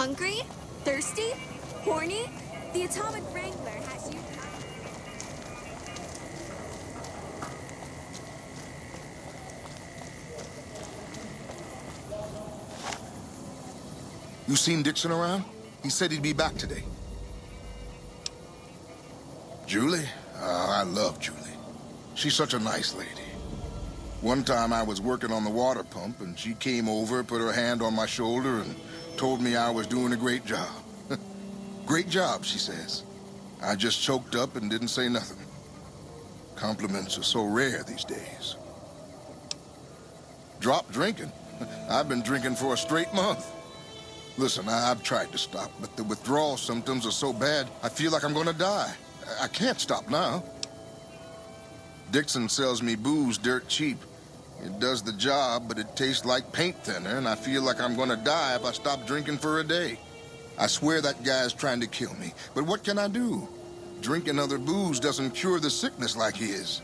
Hungry? Thirsty? Horny? The Atomic Wrangler has you covered. You seen Dixon around? He said he'd be back today. Julie? I love Julie. She's such a nice lady. One time I was working on the water pump, and she came over, put her hand on my shoulder, and told me I was doing a great job. Great job, she says. I just choked up and didn't say nothing. Compliments are so rare these days. Drop drinking? I've been drinking for a straight month. Listen, I've tried to stop, but the withdrawal symptoms are so bad, I feel like I'm gonna die. I can't stop now. Dixon sells me booze dirt cheap. It does the job, but it tastes like paint thinner, and I feel like I'm gonna die if I stop drinking for a day. I swear that guy's trying to kill me, but what can I do? Drinking other booze doesn't cure the sickness like his.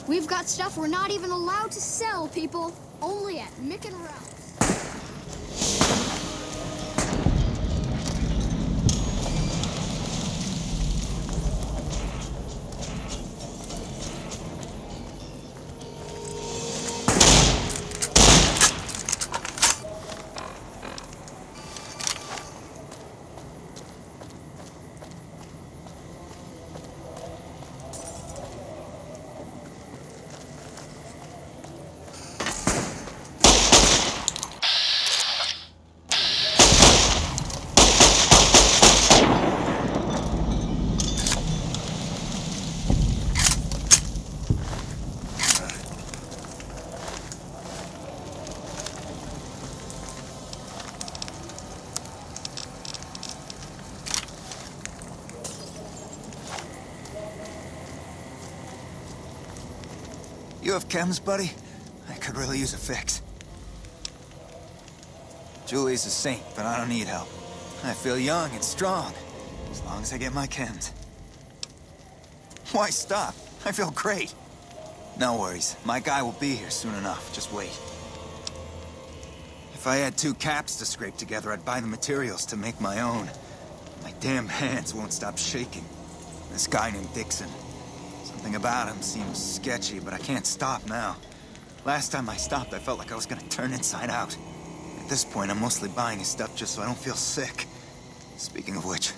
We've got stuff we're not even allowed to sell, people. Only at Mick and Ralph's. You have chems, buddy? I could really use a fix. Julie's a saint, but I don't need help. I feel young and strong, as long as I get my chems. Why stop? I feel great. No worries. My guy will be here soon enough. Just wait. If I had 2 caps to scrape together, I'd buy the materials to make my own. My damn hands won't stop shaking. This guy named Dixon. Something about him seems sketchy, but I can't stop now. Last time I stopped, I felt like I was gonna turn inside out. At this point, I'm mostly buying his stuff just so I don't feel sick. Speaking of which,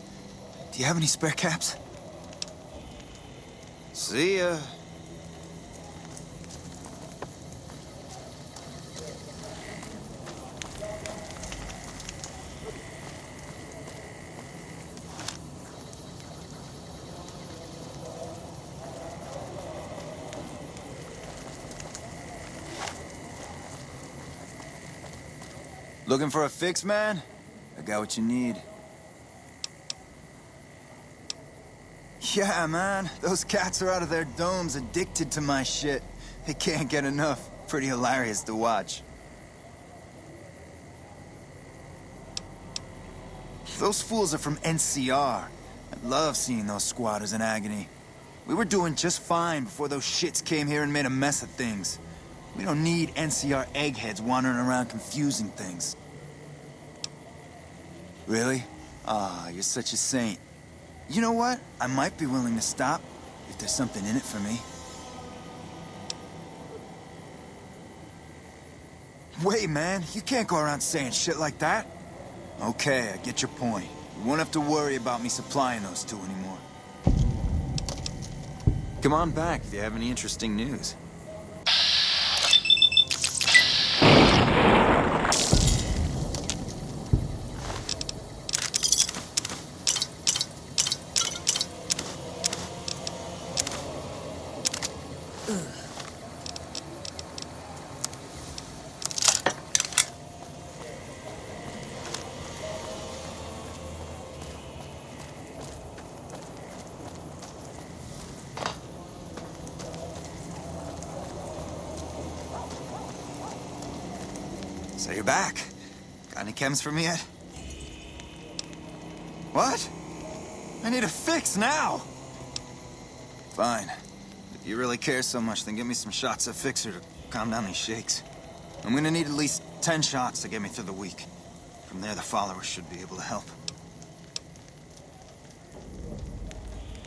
do you have any spare caps? See ya. Looking for a fix, man? I got what you need. Yeah, man. Those cats are out of their domes addicted to my shit. They can't get enough. Pretty hilarious to watch. Those fools are from NCR. I love seeing those squatters in agony. We were doing just fine before those shits came here and made a mess of things. We don't need NCR eggheads wandering around confusing things. Really? Ah, you're such a saint. You know what? I might be willing to stop, if there's something in it for me. Wait, man, you can't go around saying shit like that. Okay, I get your point. You won't have to worry about me supplying those 2 anymore. Come on back if you have any interesting news. So you're back. Got any chems for me yet? What? I need a fix now! Fine. If you really care so much, then give me some shots of Fixer to calm down these shakes. I'm gonna need at least 10 shots to get me through the week. From there, the followers should be able to help.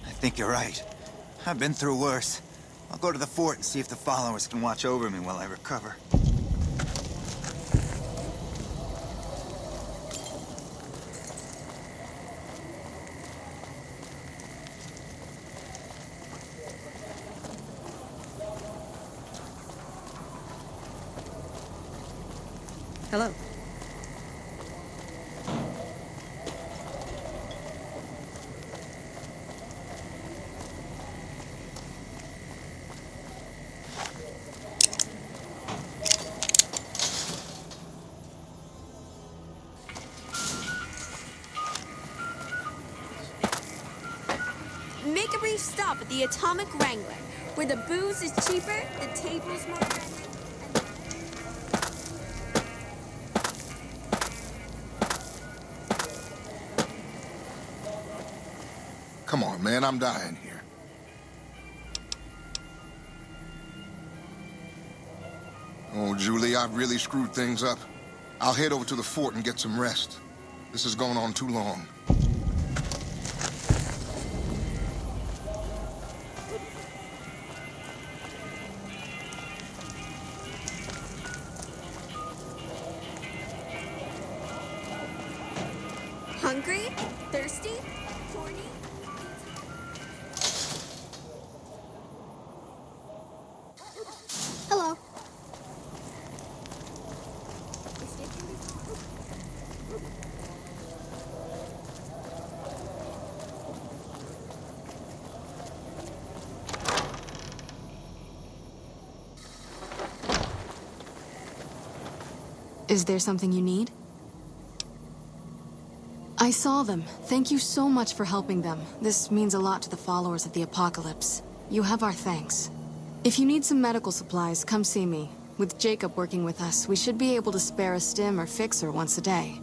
I think you're right. I've been through worse. I'll go to the fort and see if the followers can watch over me while I recover. Hello. Make a brief stop at the Atomic Wrangler, where the booze is cheaper, the tables more friendly, Come on, man, I'm dying here. Oh, Julie, I've really screwed things up. I'll head over to the fort and get some rest. This has gone on too long. hungry, thirsty, horny. Hello. Is there something you need? I saw them. Thank you so much for helping them. This means a lot to the followers of the Apocalypse. You have our thanks. If you need some medical supplies, come see me. With Jacob working with us, we should be able to spare a stim or fixer once a day.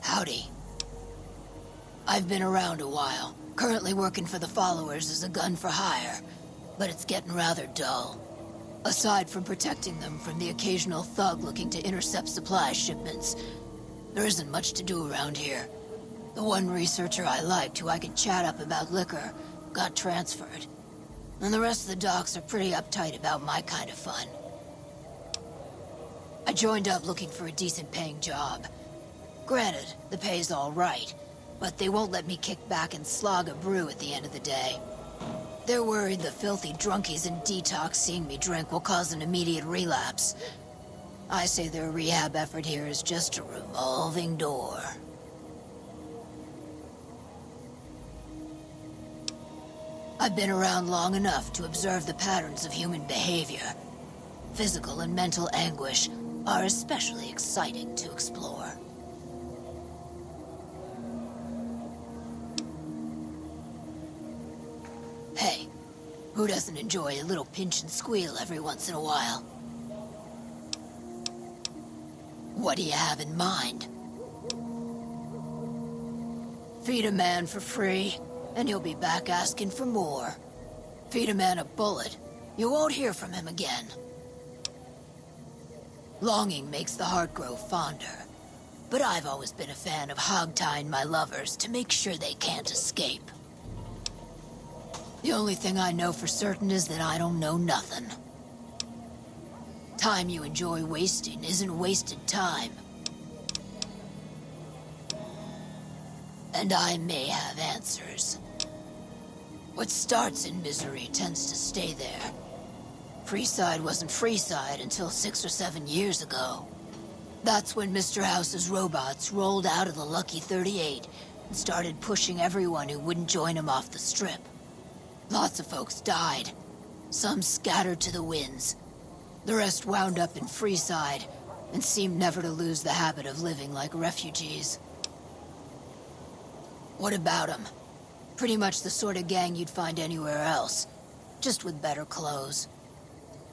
Howdy. I've been around a while. Currently working for the Followers as a gun for hire, but it's getting rather dull. Aside from protecting them from the occasional thug looking to intercept supply shipments, there isn't much to do around here. The one researcher I liked, who I could chat up about liquor, got transferred. And the rest of the docs are pretty uptight about my kind of fun. I joined up looking for a decent paying job. Granted, the pay's all right, but they won't let me kick back and slog a brew at the end of the day. They're worried the filthy drunkies in detox seeing me drink will cause an immediate relapse. I say their rehab effort here is just a revolving door. I've been around long enough to observe the patterns of human behavior. Physical and mental anguish are especially exciting to explore. Hey, who doesn't enjoy a little pinch and squeal every once in a while? What do you have in mind? Feed a man for free, and he'll be back asking for more. Feed a man a bullet, you won't hear from him again. Longing makes the heart grow fonder, but I've always been a fan of hog-tying my lovers to make sure they can't escape. The only thing I know for certain is that I don't know nothing. Time you enjoy wasting isn't wasted time. And I may have answers. What starts in misery tends to stay there. Freeside wasn't Freeside until 6 or 7 years ago. That's when Mr. House's robots rolled out of the Lucky 38 and started pushing everyone who wouldn't join him off the strip. Lots of folks died. Some scattered to the winds. The rest wound up in Freeside, and seem never to lose the habit of living like refugees. What about them? Pretty much the sort of gang you'd find anywhere else, just with better clothes.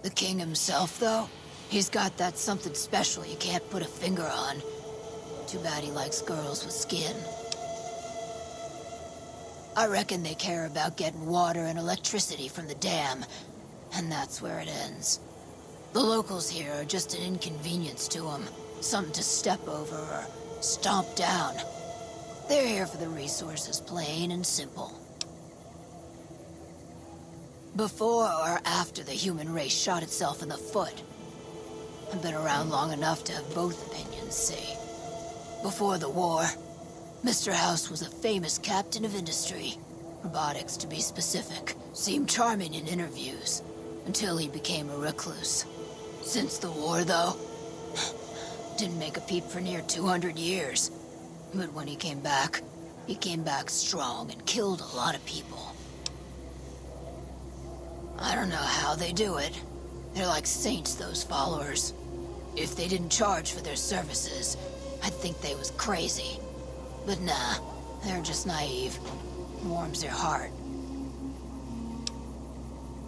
The king himself, though, he's got that something special you can't put a finger on. Too bad he likes girls with skin. I reckon they care about getting water and electricity from the dam, and that's where it ends. The locals here are just an inconvenience to them, something to step over or stomp down. They're here for the resources, plain and simple. Before or after the human race shot itself in the foot? I've been around long enough to have both opinions, see. Before the war, Mr. House was a famous captain of industry. Robotics, to be specific. Seemed charming in interviews, until he became a recluse. Since the war, though, didn't make a peep for near 200 years. But when he came back strong and killed a lot of people. I don't know how they do it. They're like saints, those followers. If they didn't charge for their services, I'd think they was crazy. But nah, they're just naive. Warms their heart.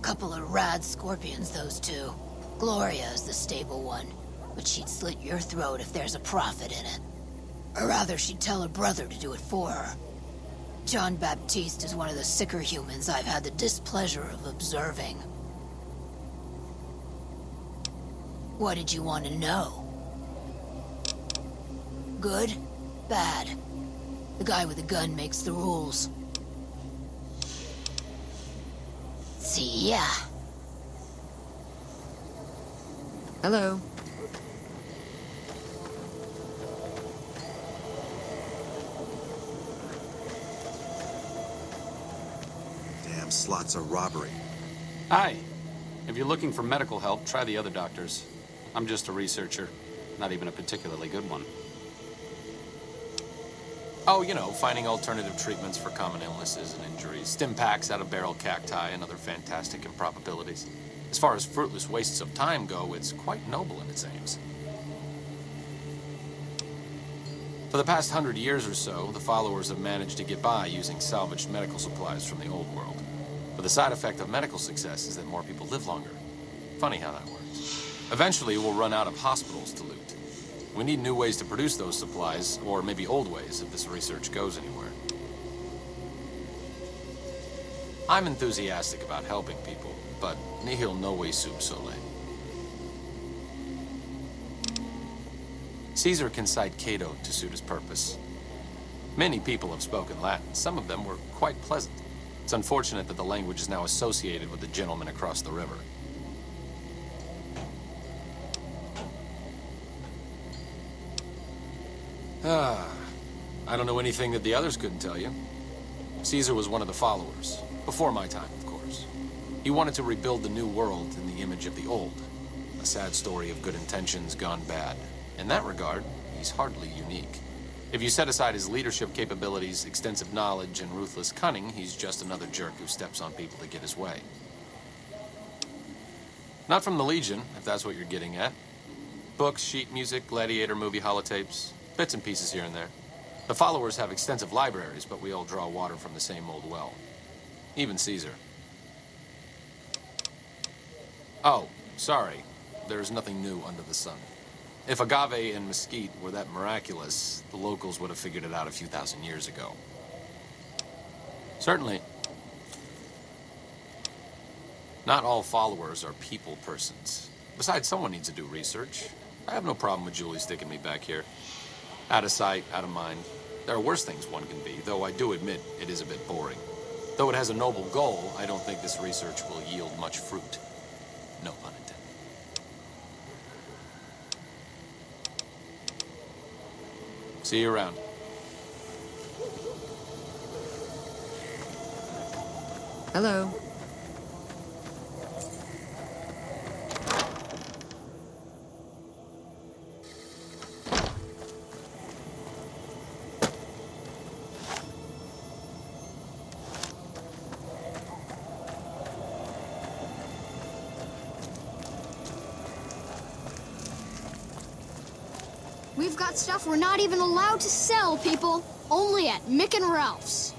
Couple of rad scorpions, those two. Gloria is the stable one, but she'd slit your throat if there's a profit in it. Or rather, she'd tell her brother to do it for her. John Baptiste is one of the sicker humans I've had the displeasure of observing. What did you want to know? Good? Bad? The guy with the gun makes the rules. See ya. Hello. Damn slots are robbery. Hi. If you're looking for medical help, try the other doctors. I'm just a researcher, not even a particularly good one. Oh, you know, finding alternative treatments for common illnesses and injuries, stim packs out of barrel cacti, and other fantastic improbabilities. As far as fruitless wastes of time go, it's quite noble in its aims. For the past 100 years or so, the followers have managed to get by using salvaged medical supplies from the old world. But the side effect of medical success is that more people live longer. Funny how that works. Eventually, we'll run out of hospitals to loot. We need new ways to produce those supplies, or maybe old ways if this research goes anywhere. I'm enthusiastic about helping people, but nihil novi sub sole. Caesar can cite Cato to suit his purpose. Many people have spoken Latin. Some of them were quite pleasant. It's unfortunate that the language is now associated with the gentleman across the river. I don't know anything that the others couldn't tell you. Caesar was one of the followers. Before my time, of course. He wanted to rebuild the new world in the image of the old. A sad story of good intentions gone bad. In that regard, he's hardly unique. If you set aside his leadership capabilities, extensive knowledge, and ruthless cunning, he's just another jerk who steps on people to get his way. Not from the Legion, if that's what you're getting at. Books, sheet music, gladiator movie holotapes, bits and pieces here and there. The followers have extensive libraries, but we all draw water from the same old well. Even Caesar. Oh, sorry. There's nothing new under the sun. If agave and mesquite were that miraculous, the locals would have figured it out a few thousand years ago. Certainly. Not all followers are people persons. Besides, someone needs to do research. I have no problem with Julie sticking me back here. Out of sight, out of mind. There are worse things one can be, though I do admit it is a bit boring. Though it has a noble goal, I don't think this research will yield much fruit. No pun intended. See you around. Hello. We've got stuff we're not even allowed to sell, people. Only at Mick and Ralph's.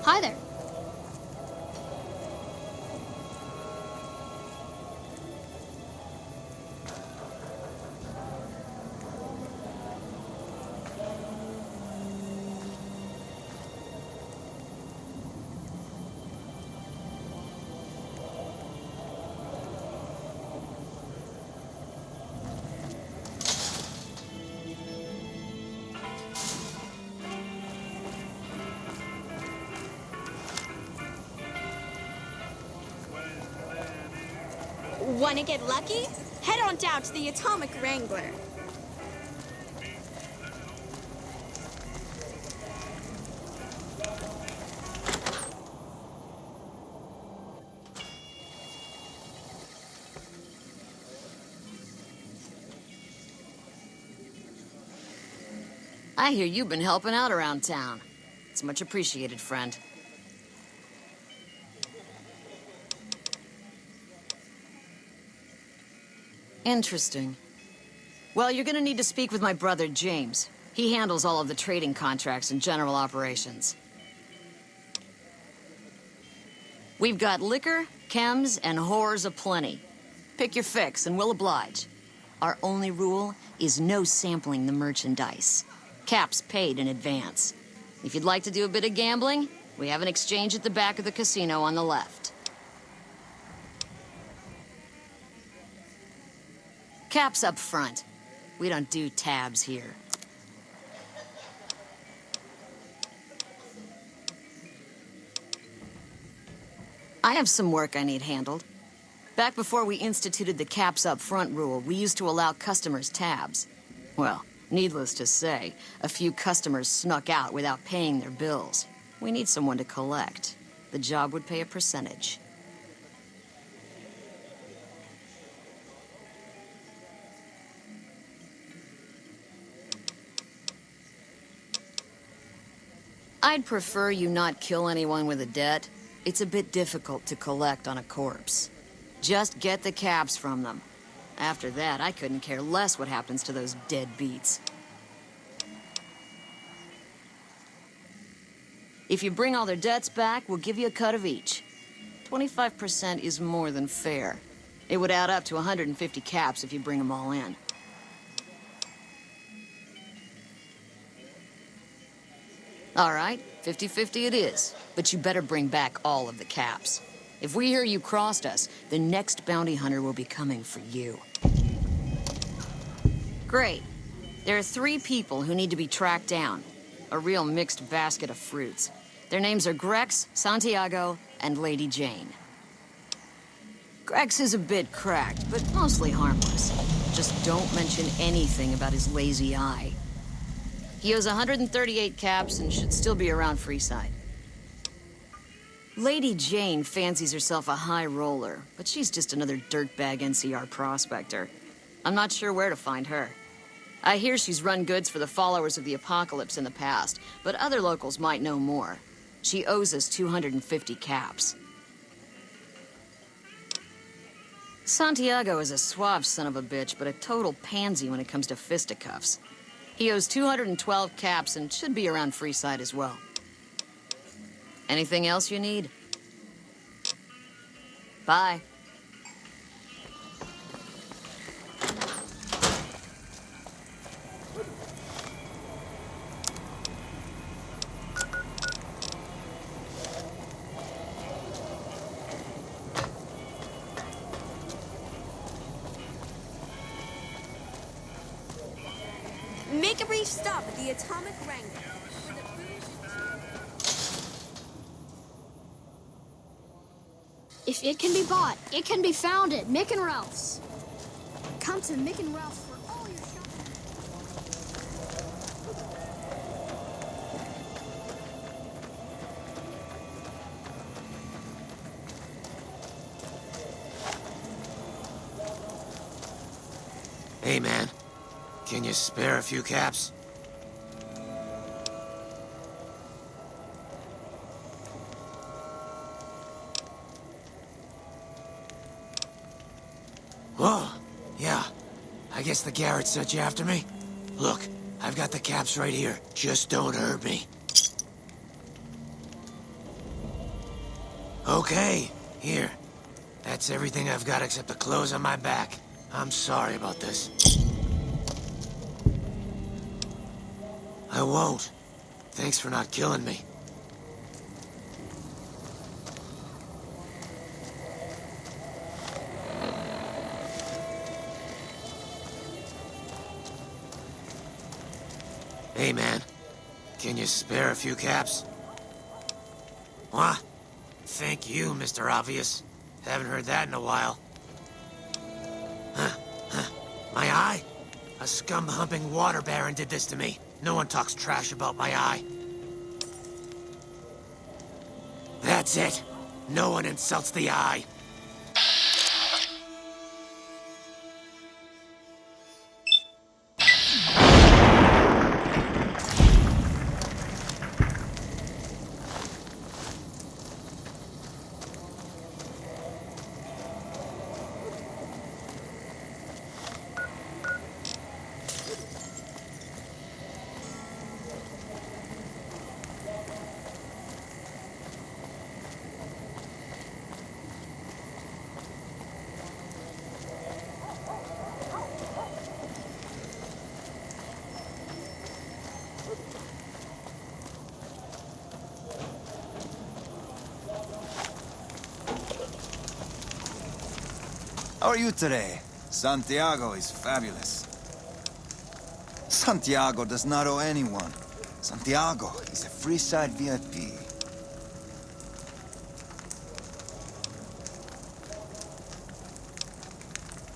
Hi there. Wanna get lucky? Head on down to the Atomic Wrangler. I hear you've been helping out around town. It's much appreciated, friend. Interesting. Well, you're gonna need to speak with my brother, James. He handles all of the trading contracts and general operations. We've got liquor, chems, and whores aplenty. Pick your fix, and we'll oblige. Our only rule is no sampling the merchandise. Caps paid in advance. If you'd like to do a bit of gambling, we have an exchange at the back of the casino on the left. Caps up front. We don't do tabs here. I have some work I need handled. Back before we instituted the caps up front rule, we used to allow customers tabs. Well, needless to say, a few customers snuck out without paying their bills. We need someone to collect. The job would pay a percentage. I'd prefer you not kill anyone with a debt. It's a bit difficult to collect on a corpse. Just get the caps from them. After that, I couldn't care less what happens to those deadbeats. If you bring all their debts back, we'll give you a cut of each. 25% is more than fair. It would add up to 150 caps if you bring them all in. All right, 50-50 it is. But you better bring back all of the caps. If we hear you crossed us, the next bounty hunter will be coming for you. Great. There are 3 people who need to be tracked down. A real mixed basket of fruits. Their names are Grex, Santiago, and Lady Jane. Grex is a bit cracked, but mostly harmless. Just don't mention anything about his lazy eye. He owes 138 caps and should still be around Freeside. Lady Jane fancies herself a high roller, but she's just another dirtbag NCR prospector. I'm not sure where to find her. I hear she's run goods for the followers of the Apocalypse in the past, but other locals might know more. She owes us 250 caps. Santiago is a suave son of a bitch, but a total pansy when it comes to fisticuffs. He owes 212 caps and should be around Freeside as well. Anything else you need? Bye. Make a brief stop at the Atomic Wrangler. If it can be bought, it can be found at Mick and Ralph's. Come to Mick and Ralph's for all your shopping. Hey, man. Can you spare a few caps? Whoa, guess the Garrett sent you after me? Look, I've got the caps right here. Just don't hurt me. Okay, here. That's everything I've got except the clothes on my back. I'm sorry about this. I won't. Thanks for not killing me. Hey, man. Can you spare a few caps? What? Thank you, Mr. Obvious. Haven't heard that in a while. My eye? A scum-humping water baron did this to me. No one talks trash about my eye. That's it. No one insults the eye. How are you today? Santiago is fabulous. Santiago does not owe anyone. Santiago is a Freeside VIP.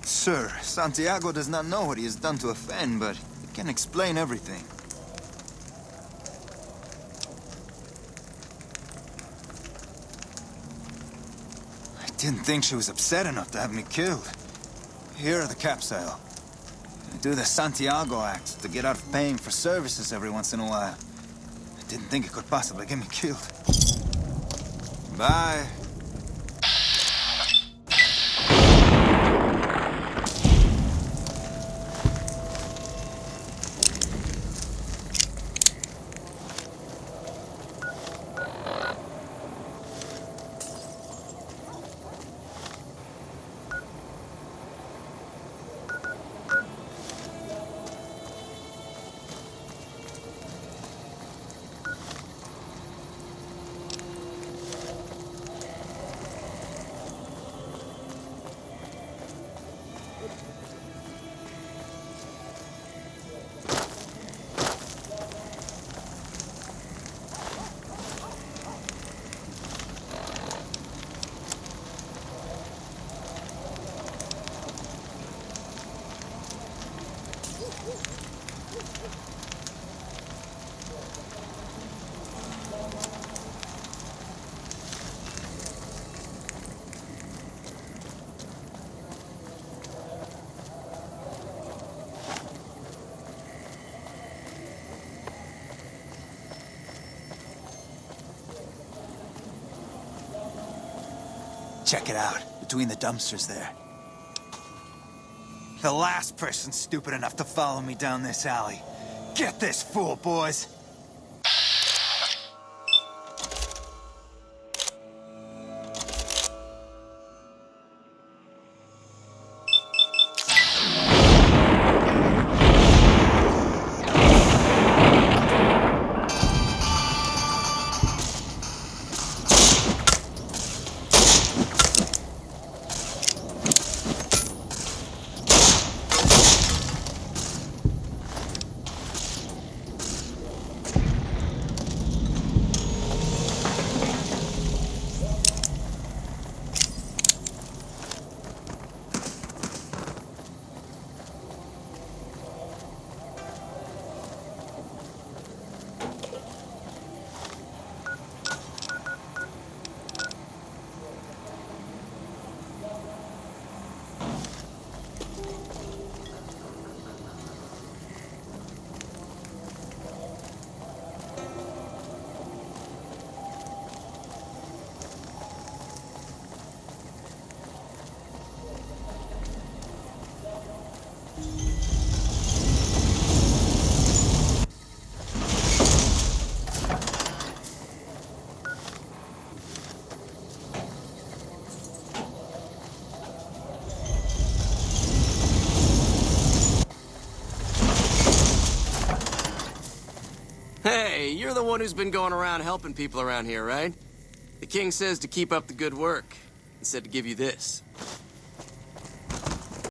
Sir, Santiago does not know what he has done to offend, but he can explain everything. I didn't think she was upset enough to have me killed. Here are the caps, Al. I do the Santiago act to get out of paying for services every once in a while. I didn't think it could possibly get me killed. Bye. Check it out, between the dumpsters there. The last person stupid enough to follow me down this alley. Get this fool, boys! Hey, you're the one who's been going around helping people around here, right? The king says to keep up the good work. He said to give you this.